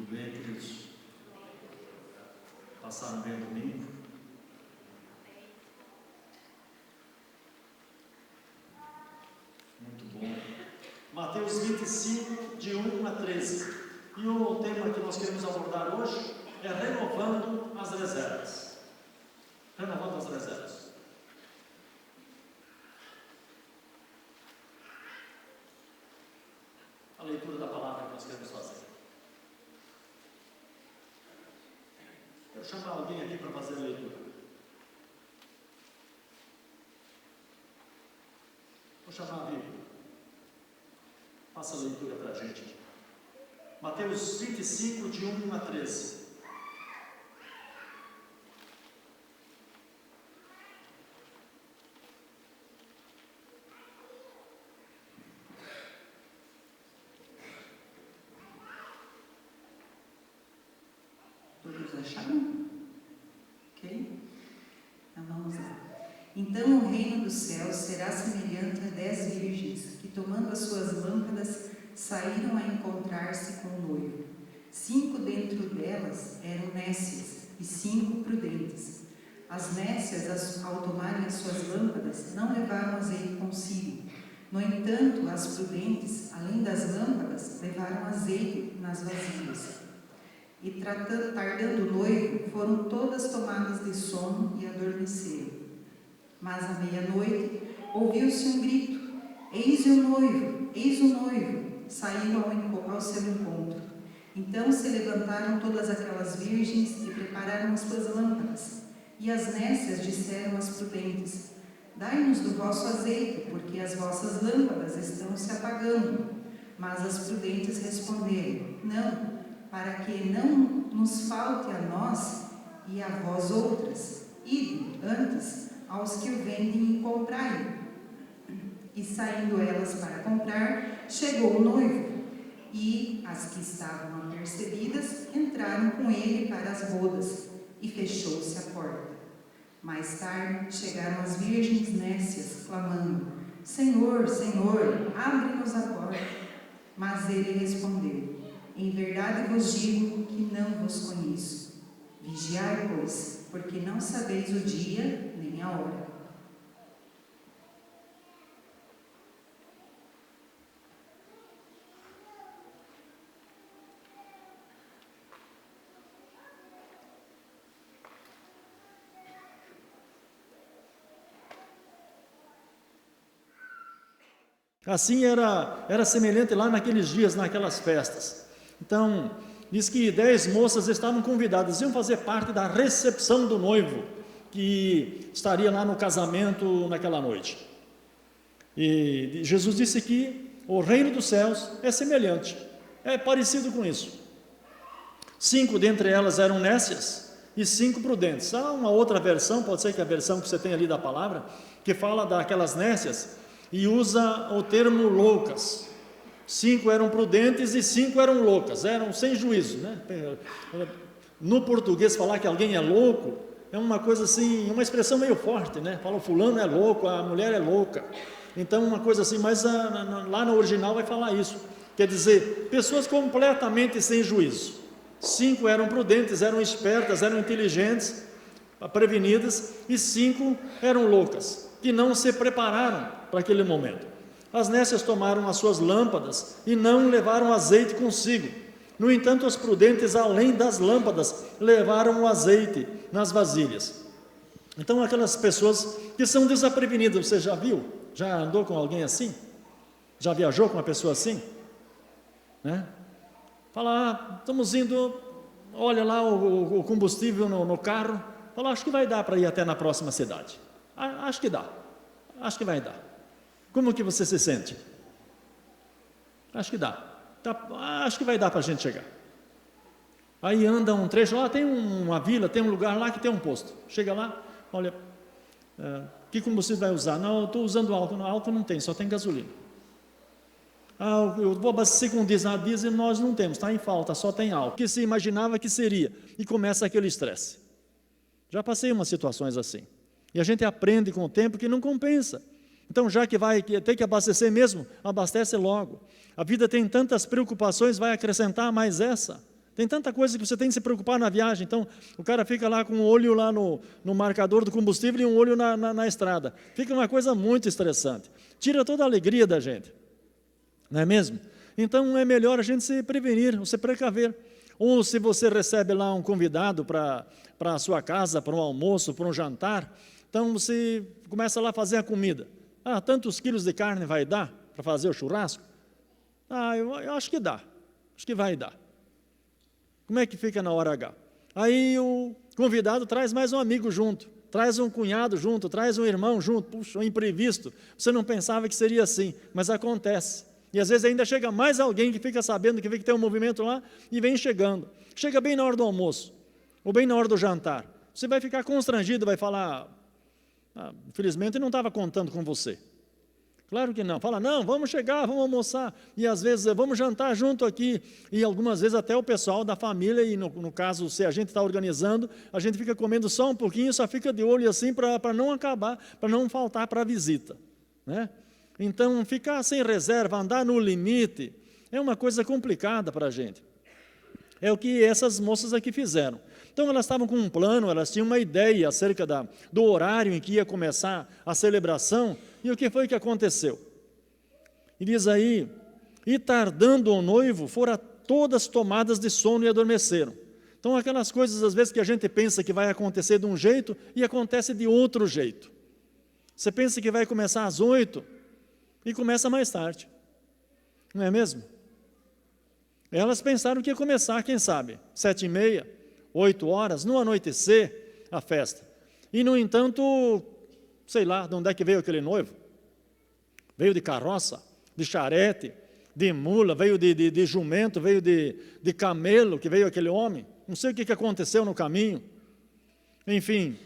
Tudo bem, queridos? Passaram bem o domingo? Muito bom. Mateus 25, de 1 a 13. E o tema que nós queremos abordar hoje é renovando as reservas. Renovando as reservas. A leitura da palavra que nós queremos fazer. Quero chamar alguém aqui para fazer a leitura. Vou chamar a Bíblia. Faça a leitura para a gente. Mateus 25, de 1 a 13. Todos acharam? Ok? Então vamos lá. Então o reino dos céus será semelhante a 10 virgens, que tomando as suas lâmpadas, saíram a encontrar-se com o noivo. 5 dentro delas eram nécias, e 5 prudentes. As nécias, ao tomarem as suas lâmpadas, não levaram azeite consigo. No entanto, as prudentes, além das lâmpadas, levaram azeite nas vasilhas. E tardando o noivo, foram todas tomadas de sono e adormeceram. Mas à meia-noite ouviu-se um grito: eis o noivo, eis o noivo, saíram ao seu encontro. Então se levantaram todas aquelas virgens e prepararam as suas lâmpadas. E as nécias disseram às prudentes: dai-nos do vosso azeite, porque as vossas lâmpadas estão se apagando. Mas as prudentes responderam: não, para que não nos falte a nós e a vós outras. Ide antes aos que o vendem e comprai. E saindo elas para comprar, chegou o noivo, e as que estavam apercebidas entraram com ele para as bodas, e fechou-se a porta. Mais tarde chegaram as virgens nécias, clamando: Senhor, Senhor, abre-nos a porta. Mas ele respondeu: em verdade vos digo que não vos conheço. Vigiai, pois, porque não sabeis o dia nem a hora. Assim era semelhante lá naqueles dias, naquelas festas. Então, diz que 10 moças estavam convidadas, iam fazer parte da recepção do noivo, que estaria lá no casamento naquela noite. E Jesus disse que o reino dos céus é semelhante, é parecido com isso. 5 dentre elas eram nécias e 5 prudentes. Há uma outra versão, pode ser que a versão que você tem ali da palavra, que fala daquelas nécias e usa o termo loucas. 5 eram prudentes e 5 eram loucas, eram sem juízo, né? No português, falar que alguém é louco é uma coisa assim, uma expressão meio forte, né? Fala, o fulano é louco, a mulher é louca. Então, uma coisa assim, mas lá no original vai falar isso. Quer dizer, pessoas completamente sem juízo. 5 eram prudentes, eram espertas, eram inteligentes, prevenidas, e 5 eram loucas, que não se prepararam para aquele momento. As nécias tomaram as suas lâmpadas e não levaram azeite consigo. No entanto, as prudentes, além das lâmpadas, levaram o azeite nas vasilhas. Então, aquelas pessoas que são desprevenidas, você já viu? Já andou com alguém assim? Já viajou com uma pessoa assim? Né? Fala, estamos indo, olha lá o combustível no carro, fala, acho que vai dar para ir até na próxima cidade. Acho que dá, acho que vai dar. Como que você se sente? Acho que dá. Acho que vai dar para a gente chegar. Aí anda um trecho, lá tem uma vila, tem um lugar lá que tem um posto. Chega lá, olha, que combustível vai usar? Não, eu estou usando álcool. Não, álcool não tem, só tem gasolina. Eu vou abastecer com diesel. Diesel nós não temos, está em falta, só tem álcool. O que se imaginava que seria? E começa aquele estresse. Já passei umas situações assim. E a gente aprende com o tempo que não compensa. Então, já que vai ter que abastecer mesmo, abastece logo. A vida tem tantas preocupações, vai acrescentar mais essa, Tem tanta coisa que você tem que se preocupar na viagem. Então, o cara fica lá com um olho lá no marcador do combustível e um olho na estrada. Fica uma coisa muito estressante. Tira toda a alegria da gente. Não é mesmo? Então, é melhor a gente se prevenir, ou se precaver. Ou se você recebe lá um convidado para a sua casa, para um almoço, para um jantar, então você começa lá a fazer a comida. Tantos quilos de carne vai dar para fazer o churrasco? Eu acho que dá. Acho que vai dar. Como é que fica na hora H? Aí o convidado traz mais um amigo junto, traz um cunhado junto, traz um irmão junto. Puxa, um imprevisto. Você não pensava que seria assim, mas acontece. E às vezes ainda chega mais alguém que fica sabendo que vê que tem um movimento lá e vem chegando. Chega bem na hora do almoço, ou bem na hora do jantar. Você vai ficar constrangido, vai falar, infelizmente não estava contando com você. Claro que não. Fala, não, vamos chegar, vamos almoçar. E às vezes, vamos jantar junto aqui. E algumas vezes até o pessoal da família, e no caso, se a gente está organizando, a gente fica comendo só um pouquinho, só fica de olho assim para não acabar, para não faltar para a visita. Né? Então, ficar sem reserva, andar no limite, é uma coisa complicada para a gente. É o que essas moças aqui fizeram. Então, elas estavam com um plano, elas tinham uma ideia acerca do horário em que ia começar a celebração, e o que foi que aconteceu? E diz aí, e tardando o noivo, foram todas tomadas de sono e adormeceram. Então, aquelas coisas, às vezes, que a gente pensa que vai acontecer de um jeito, e acontece de outro jeito. Você pensa que vai começar às 8, e começa mais tarde. Não é mesmo? Elas pensaram que ia começar, quem sabe, 7h30, 8 horas, no anoitecer, a festa. E, no entanto, sei lá, de onde é que veio aquele noivo? Veio de carroça, de charrete, de mula, veio de jumento, veio de camelo, que veio aquele homem. Não sei o que aconteceu no caminho. Enfim,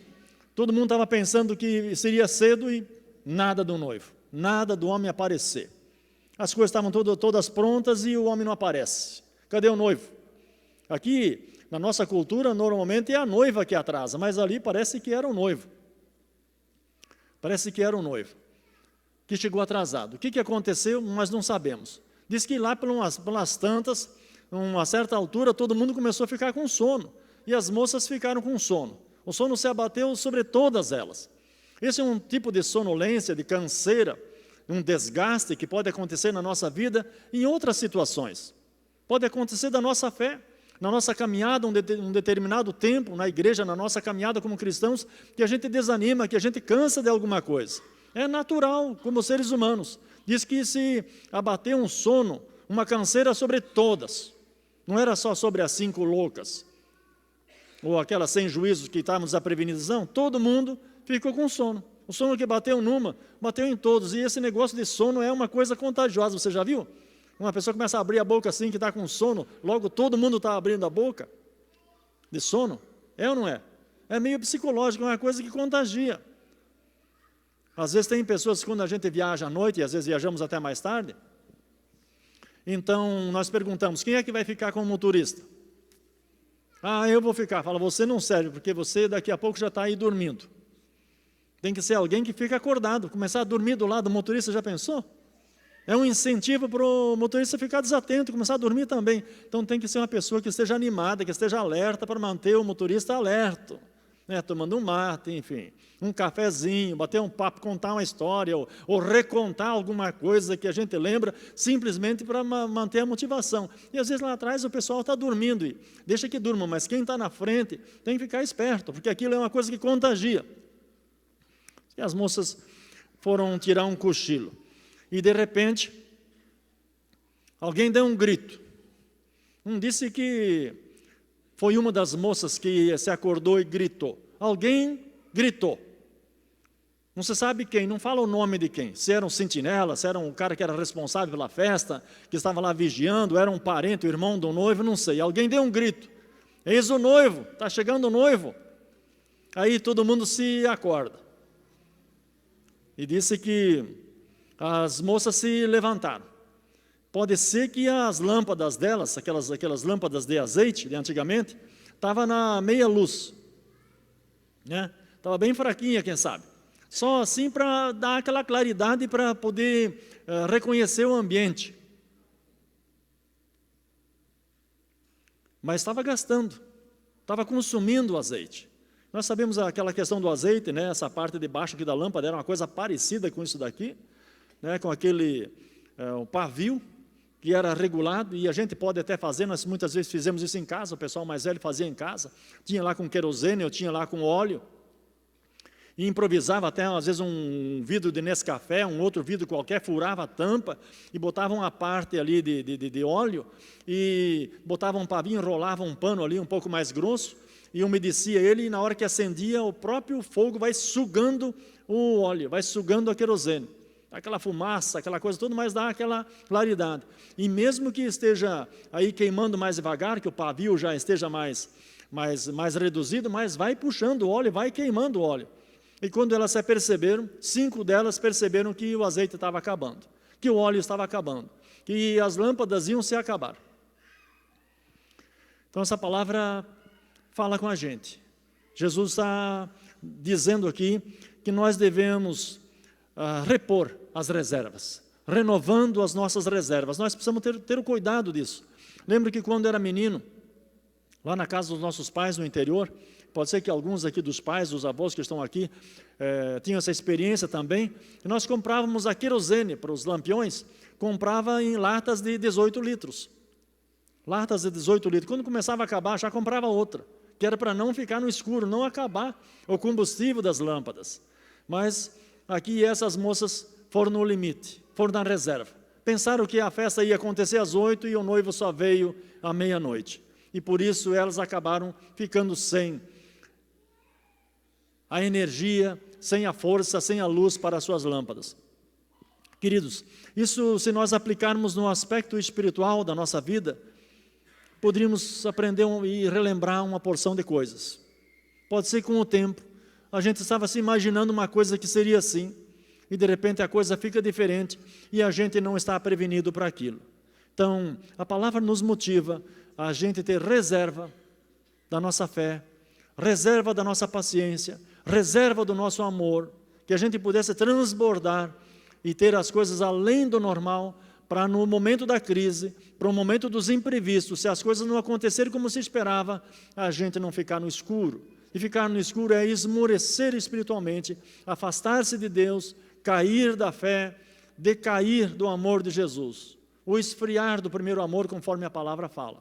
todo mundo estava pensando que seria cedo e nada do noivo, nada do homem aparecer. As coisas estavam todas prontas e o homem não aparece. Cadê o noivo? Aqui, na nossa cultura, normalmente é a noiva que atrasa, mas ali parece que era o noivo. Parece que era o noivo, que chegou atrasado. O que aconteceu, nós não sabemos. Diz que lá pelas tantas, uma certa altura, todo mundo começou a ficar com sono. E as moças ficaram com sono. O sono se abateu sobre todas elas. Esse é um tipo de sonolência, de canseira, um desgaste que pode acontecer na nossa vida em outras situações. Pode acontecer da nossa fé, na nossa caminhada, um determinado tempo, na igreja, na nossa caminhada como cristãos, que a gente desanima, que a gente cansa de alguma coisa. É natural, como seres humanos. Diz que se abater um sono, uma canseira sobre todas. Não era só sobre as 5 loucas, ou aquelas sem juízos que estávamos desprevenidas, não. Todo mundo ficou com sono. O sono que bateu numa, bateu em todos. E esse negócio de sono é uma coisa contagiosa, você já viu? Uma pessoa começa a abrir a boca assim, que está com sono, logo todo mundo está abrindo a boca de sono. É ou não é? É meio psicológico, é uma coisa que contagia. Às vezes tem pessoas que quando a gente viaja à noite, e às vezes viajamos até mais tarde, então nós perguntamos, quem é que vai ficar com o motorista? Eu vou ficar. Fala, você não serve, porque você daqui a pouco já está aí dormindo. Tem que ser alguém que fica acordado, começar a dormir do lado do motorista, já pensou? É um incentivo para o motorista ficar desatento, começar a dormir também. Então tem que ser uma pessoa que esteja animada, que esteja alerta para manter o motorista alerta. Tomando um mate, enfim, um cafezinho, bater um papo, contar uma história, ou recontar alguma coisa que a gente lembra, simplesmente para manter a motivação. E às vezes lá atrás o pessoal está dormindo, e deixa que durma, mas quem está na frente tem que ficar esperto, porque aquilo é uma coisa que contagia. E as moças foram tirar um cochilo. E, de repente, alguém deu um grito. Disse que foi uma das moças que se acordou e gritou. Alguém gritou. Não se sabe quem, não fala o nome de quem. Se era um sentinela, se era um cara que era responsável pela festa, que estava lá vigiando, era um parente, o irmão do noivo, não sei. Alguém deu um grito. Eis o noivo, está chegando o noivo. Aí todo mundo se acorda. E disse que as moças se levantaram. Pode ser que as lâmpadas delas, aquelas lâmpadas de azeite de antigamente, estavam na meia luz. Estava bem fraquinha, quem sabe. Só assim para dar aquela claridade para poder reconhecer o ambiente. mas estava gastando, estava consumindo o azeite. Nós sabemos aquela questão do azeite, né? Essa parte de baixo aqui da lâmpada era uma coisa parecida com isso daqui, né? Com aquele o pavio, que era regulado, e a gente pode até fazer, nós muitas vezes fizemos isso em casa, o pessoal mais velho fazia em casa, tinha lá com querosene, eu tinha lá com óleo, e improvisava até, às vezes, um vidro de Nescafé, um outro vidro qualquer, furava a tampa, e botava uma parte ali de óleo, e botava um pavinho, enrolava um pano ali um pouco mais grosso, e umedecia ele, e na hora que acendia, o próprio fogo vai sugando o óleo, vai sugando a querosene. Aquela fumaça, aquela coisa toda, mas dá aquela claridade. E mesmo que esteja aí queimando mais devagar, que o pavio já esteja mais reduzido, mas vai puxando o óleo, vai queimando o óleo. E quando elas se aperceberam, 5 delas perceberam que o azeite estava acabando, que o óleo estava acabando, que as lâmpadas iam se acabar. Então essa palavra fala com a gente. Jesus está dizendo aqui que nós devemos repor as reservas, renovando as nossas reservas. Nós precisamos ter o cuidado disso. Lembro que quando era menino, lá na casa dos nossos pais no interior, pode ser que alguns aqui dos pais, dos avós que estão aqui, tinham essa experiência também, e nós comprávamos a querosene para os lampiões, comprava em latas de 18 litros. Latas de 18 litros. Quando começava a acabar, já comprava outra, que era para não ficar no escuro, não acabar o combustível das lâmpadas. Mas aqui essas moças foram no limite, foram na reserva. Pensaram que a festa ia acontecer às 8 e o noivo só veio à meia-noite. E por isso elas acabaram ficando sem a energia, sem a força, sem a luz para as suas lâmpadas. Queridos, isso se nós aplicarmos no aspecto espiritual da nossa vida, poderíamos aprender e relembrar uma porção de coisas. Pode ser que com o tempo, a gente estava se imaginando uma coisa que seria assim, e de repente a coisa fica diferente, e a gente não está prevenido para aquilo. Então, a palavra nos motiva a gente ter reserva da nossa fé, reserva da nossa paciência, reserva do nosso amor, que a gente pudesse transbordar e ter as coisas além do normal, para no momento da crise, para o momento dos imprevistos, se as coisas não acontecerem como se esperava, a gente não ficar no escuro. E ficar no escuro é esmorecer espiritualmente, afastar-se de Deus, cair da fé, decair do amor de Jesus, o esfriar do primeiro amor, conforme a palavra fala.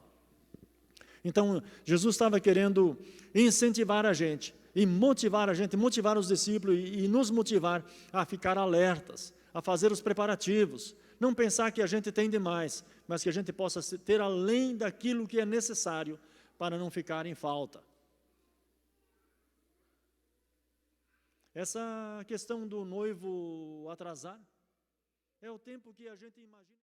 Então, Jesus estava querendo incentivar a gente, e motivar a gente, motivar os discípulos, e nos motivar a ficar alertas, a fazer os preparativos, não pensar que a gente tem demais, mas que a gente possa ter além daquilo que é necessário para não ficar em falta. Essa questão do noivo atrasar é o tempo que a gente imagina.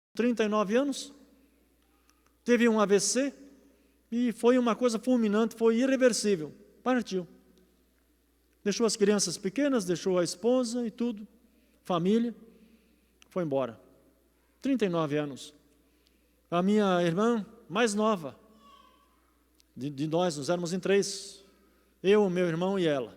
Com 39 anos, teve um AVC e foi uma coisa fulminante, foi irreversível, partiu. Deixou as crianças pequenas, deixou a esposa e tudo, família, foi embora. 39 anos. A minha irmã mais nova, de nós éramos em 3, eu, meu irmão e ela.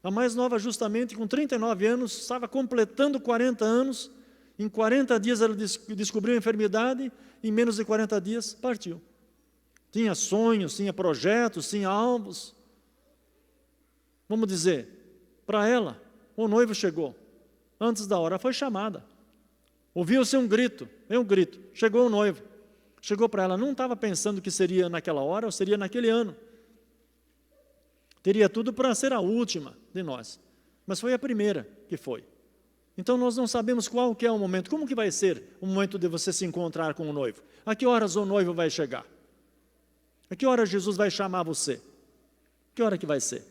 A mais nova, justamente com 39 anos, estava completando 40 anos, em 40 dias ela descobriu a enfermidade, em menos de 40 dias partiu. Tinha sonhos, tinha projetos, tinha alvos. Vamos dizer, para ela, o noivo chegou, antes da hora, foi chamada. Ouviu-se um grito, chegou o noivo. Chegou para ela, não estava pensando que seria naquela hora ou seria naquele ano. Teria tudo para ser a última de nós, mas foi a primeira que foi. Então nós não sabemos qual que é o momento, como que vai ser o momento de você se encontrar com o noivo? A que horas o noivo vai chegar? A que hora Jesus vai chamar você? Que hora que vai ser?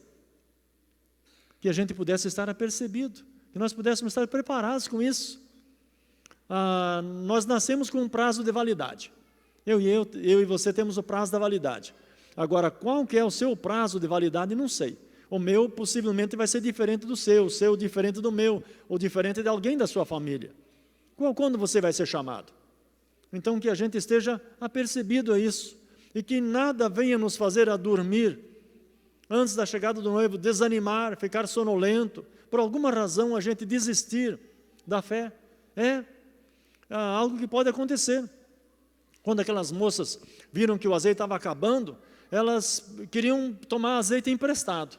Que a gente pudesse estar apercebido, que nós pudéssemos estar preparados com isso. Nós nascemos com um prazo de validade. Eu e você temos o prazo da validade. Agora, qual que é o seu prazo de validade? Não sei. O meu possivelmente vai ser diferente do seu, o seu diferente do meu, ou diferente de alguém da sua família. Quando você vai ser chamado? Então, que a gente esteja apercebido a isso, e que nada venha nos fazer a dormir, antes da chegada do noivo, desanimar, ficar sonolento, por alguma razão a gente desistir da fé. É algo que pode acontecer. Quando aquelas moças viram que o azeite estava acabando, elas queriam tomar azeite emprestado.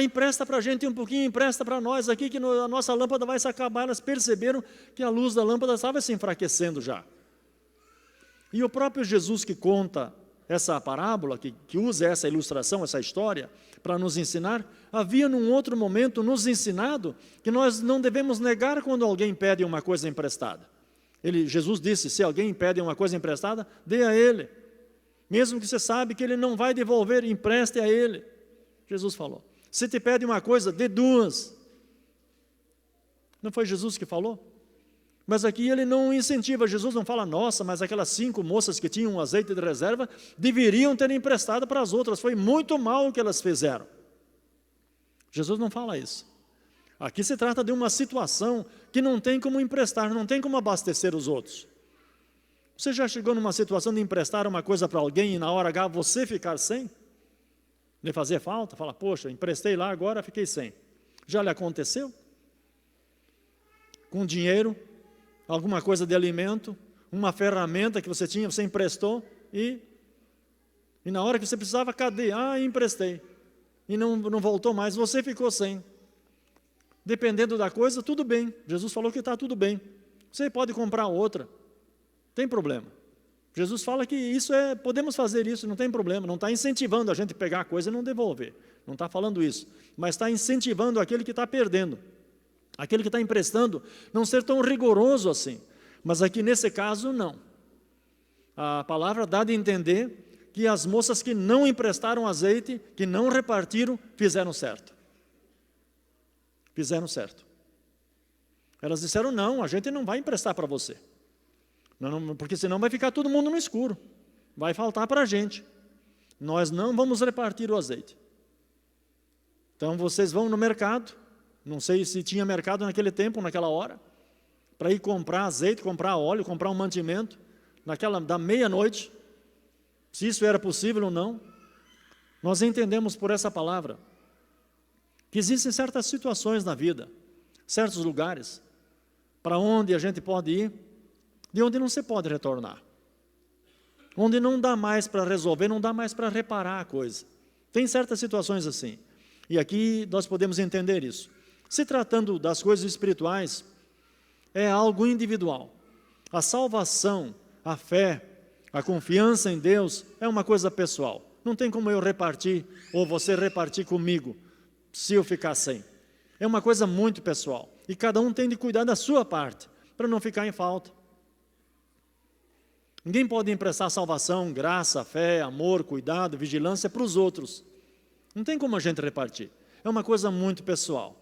Empresta para a gente um pouquinho, empresta para nós aqui, que a nossa lâmpada vai se acabar. Elas perceberam que a luz da lâmpada estava se enfraquecendo já. E o próprio Jesus que conta essa parábola, que usa essa ilustração, essa história, para nos ensinar, havia num outro momento nos ensinado que nós não devemos negar quando alguém pede uma coisa emprestada. Jesus disse, se alguém pede uma coisa emprestada, dê a ele. Mesmo que você sabe que ele não vai devolver, empreste a ele. Jesus falou. Se te pede uma coisa, dê duas. Não foi Jesus que falou? Mas aqui ele não incentiva, Jesus não fala, nossa, mas aquelas 5 moças que tinham um azeite de reserva, deveriam ter emprestado para as outras, foi muito mal o que elas fizeram. Jesus não fala isso. Aqui se trata de uma situação que não tem como emprestar, não tem como abastecer os outros. Você já chegou numa situação de emprestar uma coisa para alguém e na hora H você ficar sem? De fazer falta? Fala, poxa, emprestei lá, agora fiquei sem. Já lhe aconteceu? Com dinheiro, alguma coisa de alimento, uma ferramenta que você tinha, você emprestou e na hora que você precisava, cadê? Emprestei. E não voltou mais, você ficou sem. Dependendo da coisa, tudo bem. Jesus falou que está tudo bem. Você pode comprar outra. Tem problema. Jesus fala que podemos fazer isso, não tem problema. Não está incentivando a gente a pegar a coisa e não devolver. Não está falando isso. Mas está incentivando aquele que está perdendo. Aquele que está emprestando, não ser tão rigoroso assim. Mas aqui nesse caso, não. A palavra dá de entender que as moças que não emprestaram azeite, que não repartiram, fizeram certo. Fizeram certo. Elas disseram, não, a gente não vai emprestar para você. Não, porque senão vai ficar todo mundo no escuro. Vai faltar para a gente. Nós não vamos repartir o azeite. Então vocês vão no mercado, não sei se tinha mercado naquele tempo, naquela hora, para ir comprar azeite, comprar óleo, comprar um mantimento, da meia-noite, se isso era possível ou não. Nós entendemos por essa palavra que existem certas situações na vida, certos lugares, para onde a gente pode ir, de onde não se pode retornar. Onde não dá mais para resolver, não dá mais para reparar a coisa. Tem certas situações assim. E aqui nós podemos entender isso. Se tratando das coisas espirituais, é algo individual. A salvação, a fé, a confiança em Deus é uma coisa pessoal. Não tem como eu repartir, ou você repartir comigo, se eu ficar sem. É uma coisa muito pessoal. E cada um tem de cuidar da sua parte, para não ficar em falta. Ninguém pode emprestar salvação, graça, fé, amor, cuidado, vigilância para os outros. Não tem como a gente repartir. É uma coisa muito pessoal.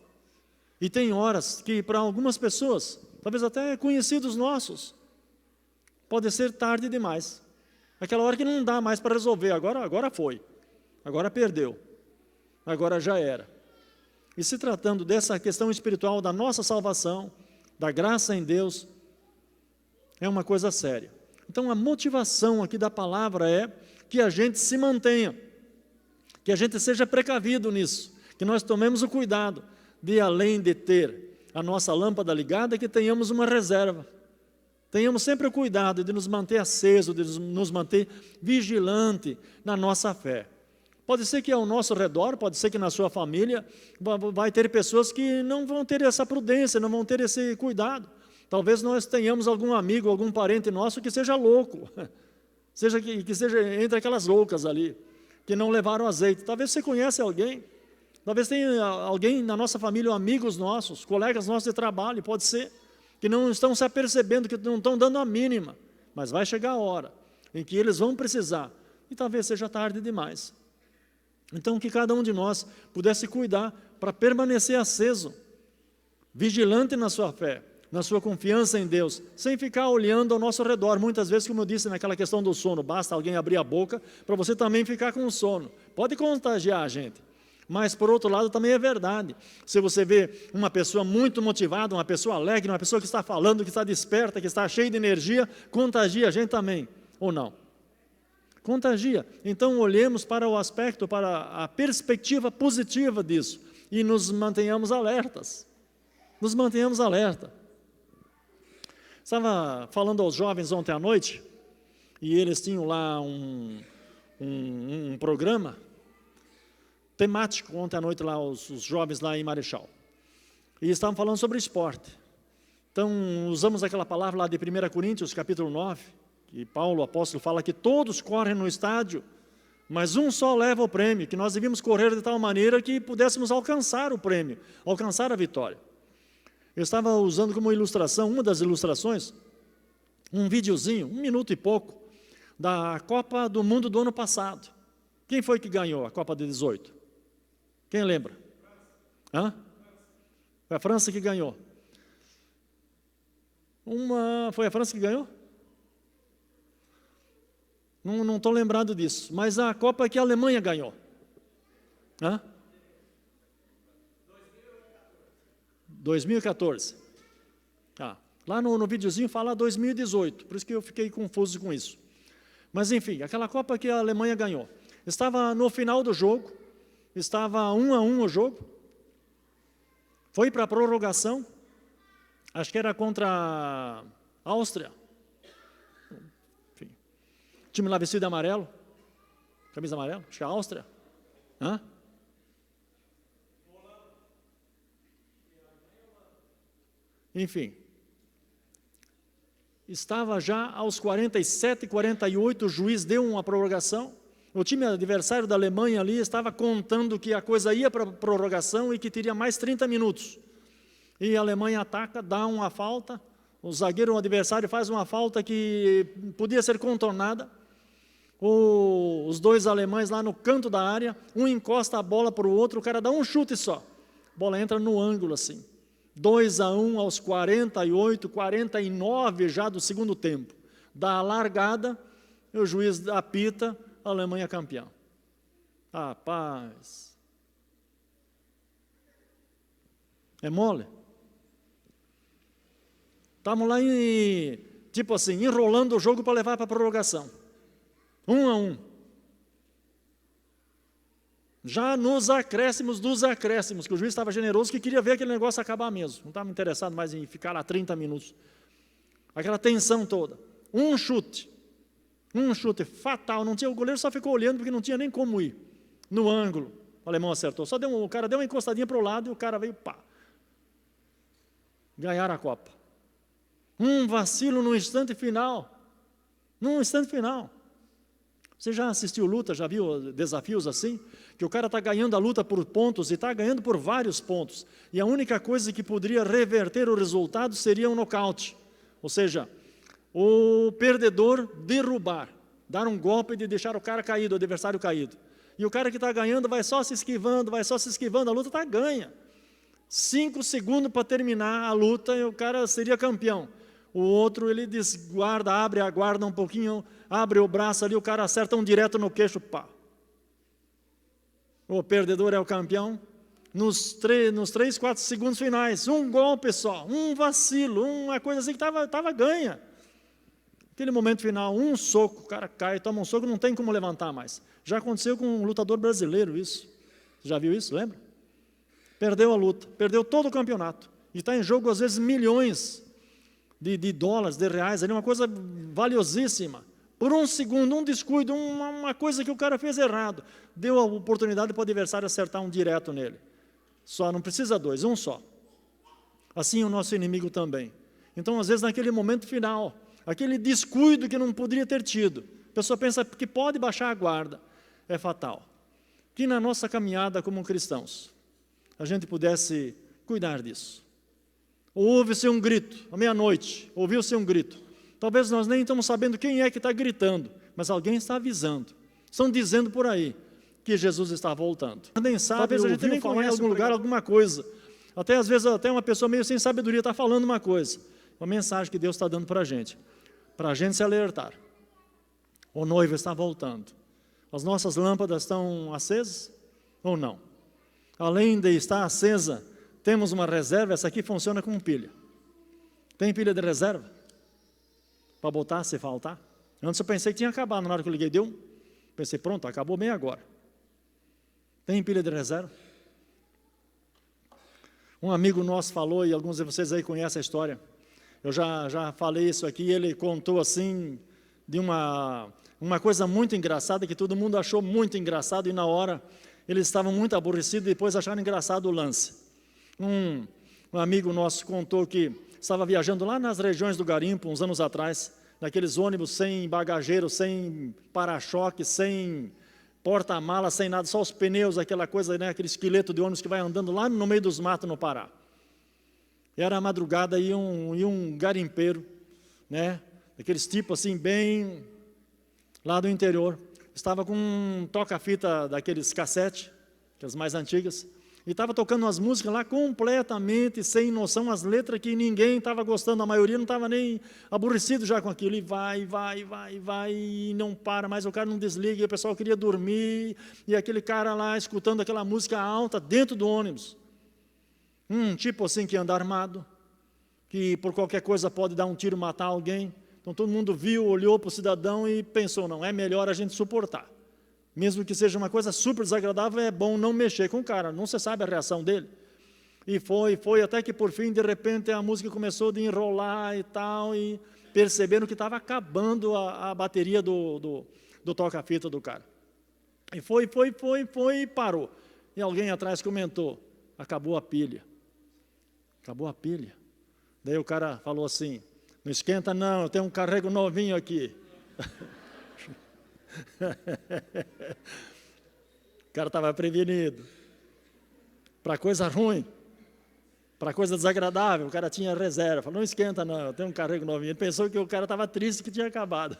E tem horas que para algumas pessoas, talvez até conhecidos nossos, pode ser tarde demais. Aquela hora que não dá mais para resolver, agora foi. Agora perdeu. Agora já era. E se tratando dessa questão espiritual da nossa salvação, da graça em Deus, é uma coisa séria. Então, a motivação aqui da palavra é que a gente se mantenha, que a gente seja precavido nisso, que nós tomemos o cuidado de, além de ter a nossa lâmpada ligada, que tenhamos uma reserva. Tenhamos sempre o cuidado de nos manter aceso, de nos manter vigilante na nossa fé. Pode ser que ao nosso redor, pode ser que na sua família, vai ter pessoas que não vão ter essa prudência, não vão ter esse cuidado. Talvez nós tenhamos algum amigo, algum parente nosso que seja louco, que seja entre aquelas loucas ali, que não levaram azeite. Talvez você conhece alguém, talvez tenha alguém na nossa família, amigos nossos, colegas nossos de trabalho, pode ser, que não estão se apercebendo, que não estão dando a mínima, mas vai chegar a hora em que eles vão precisar e talvez seja tarde demais. Então, que cada um de nós pudesse cuidar para permanecer aceso, vigilante na sua fé, na sua confiança em Deus, sem ficar olhando ao nosso redor. Muitas vezes, como eu disse naquela questão do sono, basta alguém abrir a boca para você também ficar com sono. Pode contagiar a gente. Mas, por outro lado, também é verdade. Se você vê uma pessoa muito motivada, uma pessoa alegre, uma pessoa que está falando, que está desperta, que está cheia de energia, contagia a gente também, ou não? Contagia. Então, olhemos para o aspecto, para a perspectiva positiva disso e nos mantenhamos alertas. Nos mantenhamos alerta. Estava falando aos jovens ontem à noite, e eles tinham lá um programa temático ontem à noite, lá, os jovens lá em Marechal. E estavam falando sobre esporte. Então, usamos aquela palavra lá de 1 Coríntios, capítulo 9, que Paulo, o apóstolo, fala que todos correm no estádio, mas um só leva o prêmio, que nós devíamos correr de tal maneira que pudéssemos alcançar o prêmio, alcançar a vitória. Eu estava usando como ilustração, uma das ilustrações, um videozinho, 1 minuto e pouco, da Copa do Mundo do ano passado. Quem foi que ganhou a Copa de 18? Quem lembra? Hã? Foi a França que ganhou. Foi a França que ganhou? Não estou lembrado disso, mas a Copa que a Alemanha ganhou. Hã? 2014. Lá no videozinho fala 2018, por isso que eu fiquei confuso com isso. Mas enfim, aquela Copa que a Alemanha ganhou. Estava no final do jogo, estava 1-1 o jogo, foi para a prorrogação, acho que era contra a Áustria. Enfim, time lá vestido de amarelo, camisa amarela, acho que é a Áustria. Hã? Enfim, estava já aos 47, 48, o juiz deu uma prorrogação, o time adversário da Alemanha ali estava contando que a coisa ia para a prorrogação e que teria mais 30 minutos. E a Alemanha ataca, dá uma falta, o zagueiro, o adversário faz uma falta que podia ser contornada, os dois alemães lá no canto da área, um encosta a bola para o outro, o cara dá um chute só, a bola entra no ângulo assim. 2-1 aos 48, 49 já do segundo tempo. Dá a largada, o juiz apita, a Alemanha campeã. Rapaz. É mole? Estamos lá, tipo assim, enrolando o jogo para levar para a prorrogação. 1-1. Já nos acréscimos dos acréscimos, que o juiz estava generoso, que queria ver aquele negócio acabar mesmo. Não estava interessado mais em ficar lá 30 minutos. Aquela tensão toda. Um chute fatal. Não tinha, o goleiro só ficou olhando porque não tinha nem como ir. No ângulo, o alemão acertou. O cara deu uma encostadinha para o lado e o cara veio, pá. Ganhar a Copa. Um vacilo no instante final. Num instante final. Você já assistiu luta, já viu desafios assim? Que o cara está ganhando a luta por pontos e está ganhando por vários pontos. E a única coisa que poderia reverter o resultado seria um nocaute. Ou seja, o perdedor derrubar, dar um golpe de deixar o cara caído, o adversário caído. E o cara que está ganhando vai só se esquivando, a luta está ganha. 5 segundos para terminar a luta e o cara seria campeão. O outro, ele desguarda, abre a guarda um pouquinho, abre o braço ali, o cara acerta um direto no queixo, pá. O perdedor é o campeão. Nos 3, 4 segundos finais, um golpe só, um vacilo, uma coisa assim que estava ganha. Aquele momento final, um soco, o cara cai, toma um soco, não tem como levantar mais. Já aconteceu com um lutador brasileiro isso. Você já viu isso, lembra? Perdeu a luta, perdeu todo o campeonato. E está em jogo, às vezes, milhões de dólares, de reais, ali, uma coisa valiosíssima. Por um segundo, um descuido, uma coisa que o cara fez errado, deu a oportunidade para o adversário acertar um direto nele. Só, não precisa 2, um só. Assim o nosso inimigo também. Então, às vezes, naquele momento final, aquele descuido que não poderia ter tido, a pessoa pensa que pode baixar a guarda, é fatal. Que na nossa caminhada como cristãos, a gente pudesse cuidar disso. Ouve-se um grito, à meia-noite, ouviu-se um grito. Talvez nós nem estamos sabendo quem é que está gritando, mas alguém está avisando. Estão dizendo por aí que Jesus está voltando. Nem sabe, talvez a gente nem conhece em algum lugar alguma coisa. Até às vezes até uma pessoa meio sem sabedoria está falando uma coisa. Uma mensagem que Deus está dando para a gente se alertar. O noivo está voltando. As nossas lâmpadas estão acesas ou não? Além de estar acesa, temos uma reserva. Essa aqui funciona com pilha. Tem pilha de reserva? Para botar se faltar? Antes eu pensei que tinha acabado. Na hora que eu liguei, deu. Pensei, pronto, acabou bem agora. Tem pilha de reserva? Um amigo nosso falou, e alguns de vocês aí conhecem a história. Eu já falei isso aqui, ele contou assim, de uma coisa muito engraçada, que todo mundo achou muito engraçado, e na hora eles estavam muito aborrecidos, e depois acharam engraçado o lance. Um amigo nosso contou que estava viajando lá nas regiões do garimpo, uns anos atrás, naqueles ônibus sem bagageiro, sem para-choque, sem porta-mala, sem nada, só os pneus, aquela coisa, né, aquele esqueleto de ônibus que vai andando lá no meio dos matos no Pará. Era a madrugada e um garimpeiro, né, aqueles tipos assim, bem lá do interior, estava com um toca-fita daqueles cassete, aquelas mais antigas, e estava tocando umas músicas lá completamente sem noção, as letras que ninguém estava gostando, a maioria não estava nem aborrecido já com aquilo, e vai, e não para mais, o cara não desliga, e o pessoal queria dormir, e aquele cara lá escutando aquela música alta dentro do ônibus. Tipo assim que anda armado, que por qualquer coisa pode dar um tiro, matar alguém. Então todo mundo viu, olhou para o cidadão e pensou, não, é melhor a gente suportar. Mesmo que seja uma coisa super desagradável, é bom não mexer com o cara, não se sabe a reação dele. E foi, até que por fim, de repente, a música começou a enrolar e tal, e perceberam que estava acabando a bateria do toca-fita do cara. E foi e parou. E alguém atrás comentou, acabou a pilha. Acabou a pilha. Daí o cara falou assim, não esquenta não, eu tenho um carrego novinho aqui. O cara estava prevenido. Para coisa ruim, para coisa desagradável, o cara tinha reserva. Falou, não esquenta não, eu tenho um carrego novinho. Ele pensou que o cara estava triste que tinha acabado.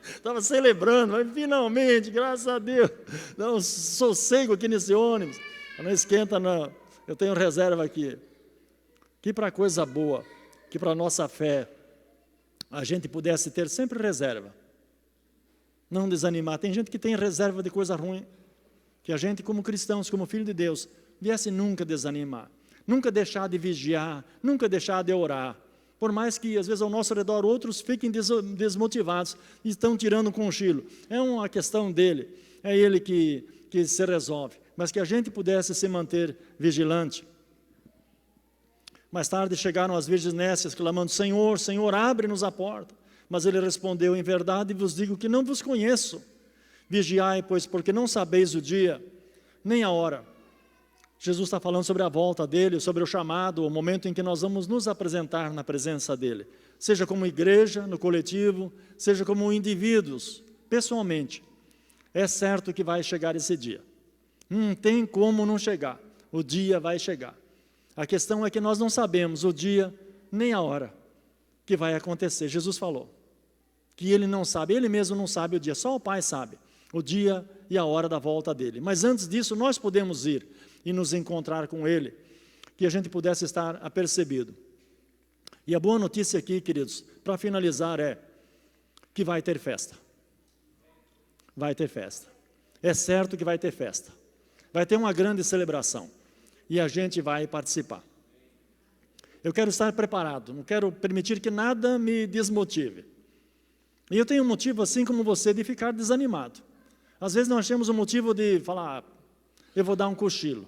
Estava celebrando, mas finalmente, graças a Deus, dá um sossego aqui nesse ônibus. Falou, não esquenta não, eu tenho reserva aqui. Que para coisa boa, que para a nossa fé, a gente pudesse ter sempre reserva. Não desanimar. Tem gente que tem reserva de coisa ruim. Que a gente, como cristãos, como filho de Deus, viesse nunca desanimar. Nunca deixar de vigiar, nunca deixar de orar. Por mais que, às vezes, ao nosso redor, outros fiquem desmotivados e estão tirando um cochilo. É uma questão dele. É ele que se resolve. Mas que a gente pudesse se manter vigilante. Mais tarde chegaram as virgens nécias, clamando, Senhor, Senhor, abre-nos a porta. Mas ele respondeu, em verdade vos digo que não vos conheço. Vigiai, pois, porque não sabeis o dia, nem a hora. Jesus está falando sobre a volta dele, sobre o chamado, o momento em que nós vamos nos apresentar na presença dele. Seja como igreja, no coletivo, seja como indivíduos, pessoalmente. É certo que vai chegar esse dia. Não tem como não chegar. O dia vai chegar. A questão é que nós não sabemos o dia nem a hora que vai acontecer. Jesus falou que ele não sabe, ele mesmo não sabe o dia, só o Pai sabe o dia e a hora da volta dele. Mas antes disso, nós podemos ir e nos encontrar com ele, que a gente pudesse estar apercebido. E a boa notícia aqui, queridos, para finalizar, é que vai ter festa. Vai ter festa. É certo que vai ter festa. Vai ter uma grande celebração. E a gente vai participar. Eu quero estar preparado, não quero permitir que nada me desmotive. E eu tenho um motivo, assim como você, de ficar desanimado. Às vezes nós temos um motivo de falar, eu vou dar um cochilo,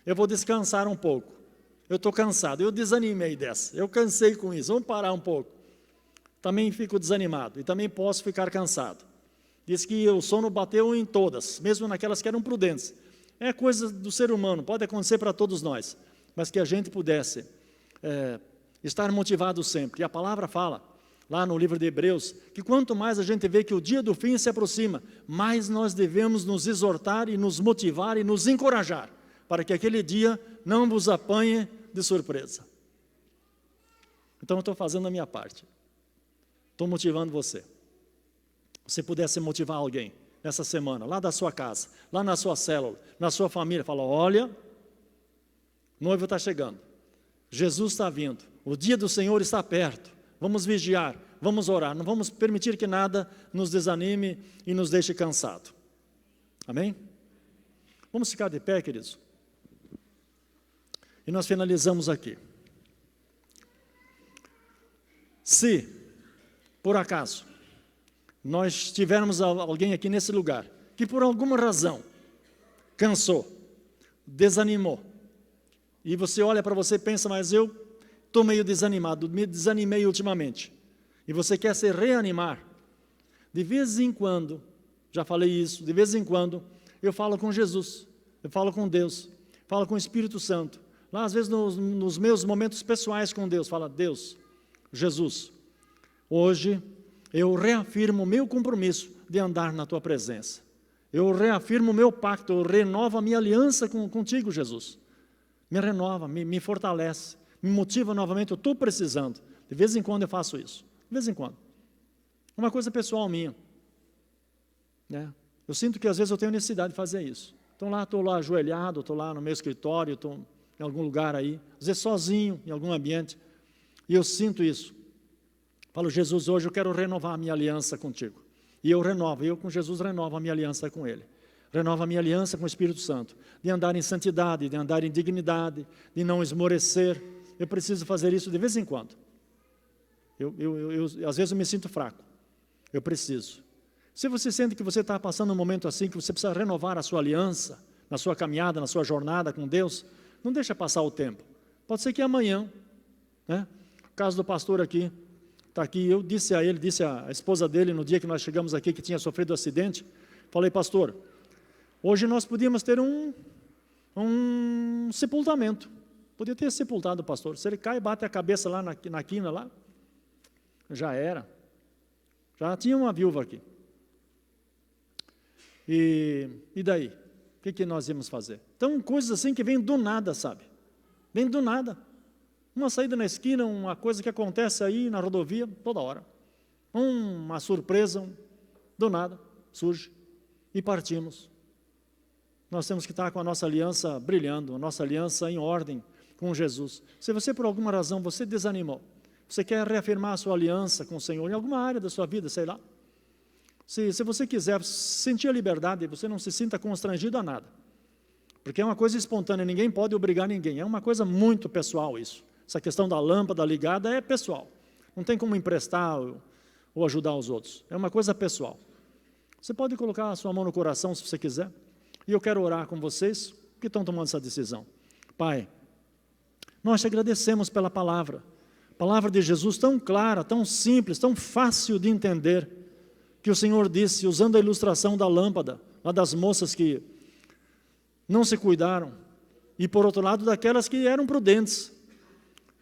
eu vou descansar um pouco, eu estou cansado, eu desanimei dessa, eu cansei com isso, vamos parar um pouco. Também fico desanimado e também posso ficar cansado. Diz que o sono bateu em todas, mesmo naquelas que eram prudentes. É coisa do ser humano, pode acontecer para todos nós, mas que a gente pudesse estar motivado sempre. E a palavra fala, lá no livro de Hebreus, que quanto mais a gente vê que o dia do fim se aproxima, mais nós devemos nos exortar e nos motivar e nos encorajar, para que aquele dia não vos apanhe de surpresa. Então eu estou fazendo a minha parte, estou motivando você. Se pudesse motivar alguém, essa semana, lá da sua casa, lá na sua célula, na sua família. Fala, olha, o noivo está chegando, Jesus está vindo, o dia do Senhor está perto, vamos vigiar, vamos orar, não vamos permitir que nada nos desanime e nos deixe cansado. Amém? Vamos ficar de pé, queridos? E nós finalizamos aqui. Se, por acaso, nós tivermos alguém aqui nesse lugar, que por alguma razão, cansou, desanimou, e você olha para você e pensa, mas eu estou meio desanimado, me desanimei ultimamente, e você quer se reanimar, de vez em quando, já falei isso, de vez em quando, eu falo com Jesus, eu falo com Deus, falo com o Espírito Santo, lá às vezes nos meus momentos pessoais com Deus, fala, Deus, Jesus, hoje eu reafirmo o meu compromisso de andar na Tua presença, eu reafirmo o meu pacto, eu renovo a minha aliança contigo, Jesus, me renova, me fortalece, me motiva novamente, eu estou precisando, de vez em quando eu faço isso, de vez em quando, uma coisa pessoal minha, né? Eu sinto que às vezes eu tenho necessidade de fazer isso, estou lá ajoelhado, estou lá no meu escritório, estou em algum lugar aí, às vezes sozinho, em algum ambiente, e eu sinto isso, falo, Jesus, hoje eu quero renovar a minha aliança contigo, e eu renovo, eu com Jesus renovo a minha aliança com Ele, renovo a minha aliança com o Espírito Santo, de andar em santidade, de andar em dignidade, de não esmorecer, eu preciso fazer isso de vez em quando, às vezes eu me sinto fraco, eu preciso. Se você sente que você está passando um momento assim, que você precisa renovar a sua aliança, na sua caminhada, na sua jornada com Deus, não deixa passar o tempo, pode ser que amanhã, né? O caso do pastor aqui, está aqui, eu disse a ele, disse a esposa dele, no dia que nós chegamos aqui, que tinha sofrido um acidente, falei, pastor, hoje nós podíamos ter um sepultamento, podia ter sepultado o pastor, se ele cai e bate a cabeça lá na quina, lá, já era, já tinha uma viúva aqui, e daí? O que nós íamos fazer? Então, coisas assim que vêm do nada, sabe? Vem do nada. Uma saída na esquina, uma coisa que acontece aí na rodovia, toda hora. Uma surpresa, do nada, surge, e partimos. Nós temos que estar com a nossa aliança brilhando, a nossa aliança em ordem com Jesus. Se você, por alguma razão, você desanimou, você quer reafirmar a sua aliança com o Senhor, em alguma área da sua vida, sei lá, se você quiser sentir a liberdade, você não se sinta constrangido a nada, porque é uma coisa espontânea, ninguém pode obrigar ninguém, é uma coisa muito pessoal isso, essa questão da lâmpada ligada é pessoal, não tem como emprestar ou ajudar os outros, é uma coisa pessoal. Você pode colocar a sua mão no coração se você quiser, e eu quero orar com vocês que estão tomando essa decisão. Pai, nós te agradecemos pela palavra de Jesus tão clara, tão simples, tão fácil de entender, que o Senhor disse, usando a ilustração da lâmpada, lá das moças que não se cuidaram, e por outro lado daquelas que eram prudentes,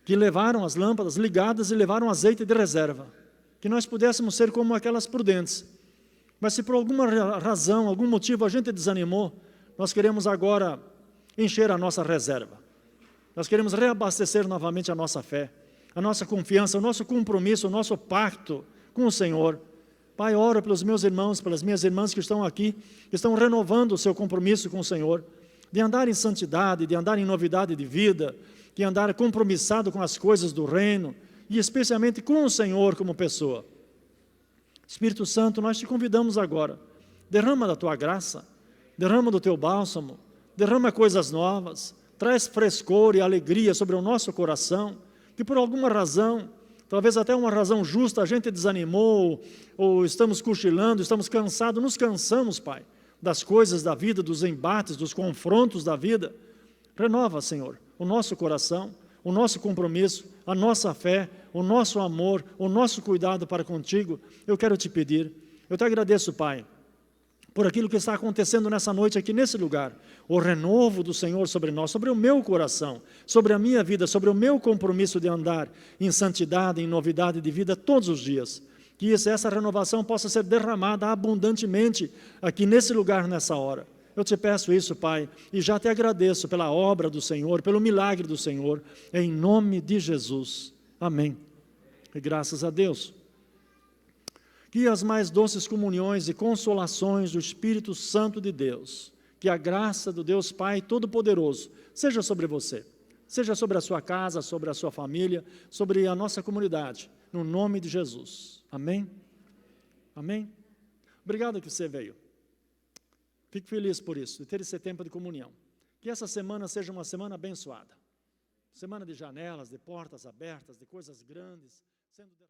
que levaram as lâmpadas ligadas e levaram azeite de reserva, que nós pudéssemos ser como aquelas prudentes, mas se por alguma razão, algum motivo a gente desanimou, nós queremos agora encher a nossa reserva, nós queremos reabastecer novamente a nossa fé, a nossa confiança, o nosso compromisso, o nosso pacto com o Senhor. Pai, oro pelos meus irmãos, pelas minhas irmãs que estão aqui, que estão renovando o seu compromisso com o Senhor, de andar em santidade, de andar em novidade de vida, de andar compromissado com as coisas do reino, e especialmente com o Senhor como pessoa. Espírito Santo, nós te convidamos agora, derrama da tua graça, derrama do teu bálsamo, derrama coisas novas, traz frescor e alegria sobre o nosso coração, que por alguma razão, talvez até uma razão justa, a gente desanimou, ou estamos cochilando, estamos cansados, nos cansamos, Pai, das coisas da vida, dos embates, dos confrontos da vida. Renova, Senhor, o nosso coração, o nosso compromisso, a nossa fé, o nosso amor, o nosso cuidado para contigo. Eu quero te pedir, eu te agradeço, Pai, por aquilo que está acontecendo nessa noite aqui nesse lugar, o renovo do Senhor sobre nós, sobre o meu coração, sobre a minha vida, sobre o meu compromisso de andar em santidade, em novidade de vida todos os dias, que essa renovação possa ser derramada abundantemente aqui nesse lugar, nessa hora. Eu te peço isso, Pai, e já te agradeço pela obra do Senhor, pelo milagre do Senhor, em nome de Jesus. Amém. E graças a Deus. Que as mais doces comunhões e consolações do Espírito Santo de Deus, que a graça do Deus Pai Todo-Poderoso seja sobre você, seja sobre a sua casa, sobre a sua família, sobre a nossa comunidade, no nome de Jesus. Amém? Amém? Obrigado que você veio. Fico feliz por isso, de ter esse tempo de comunhão. Que essa semana seja uma semana abençoada. Semana de janelas, de portas abertas, de coisas grandes sendo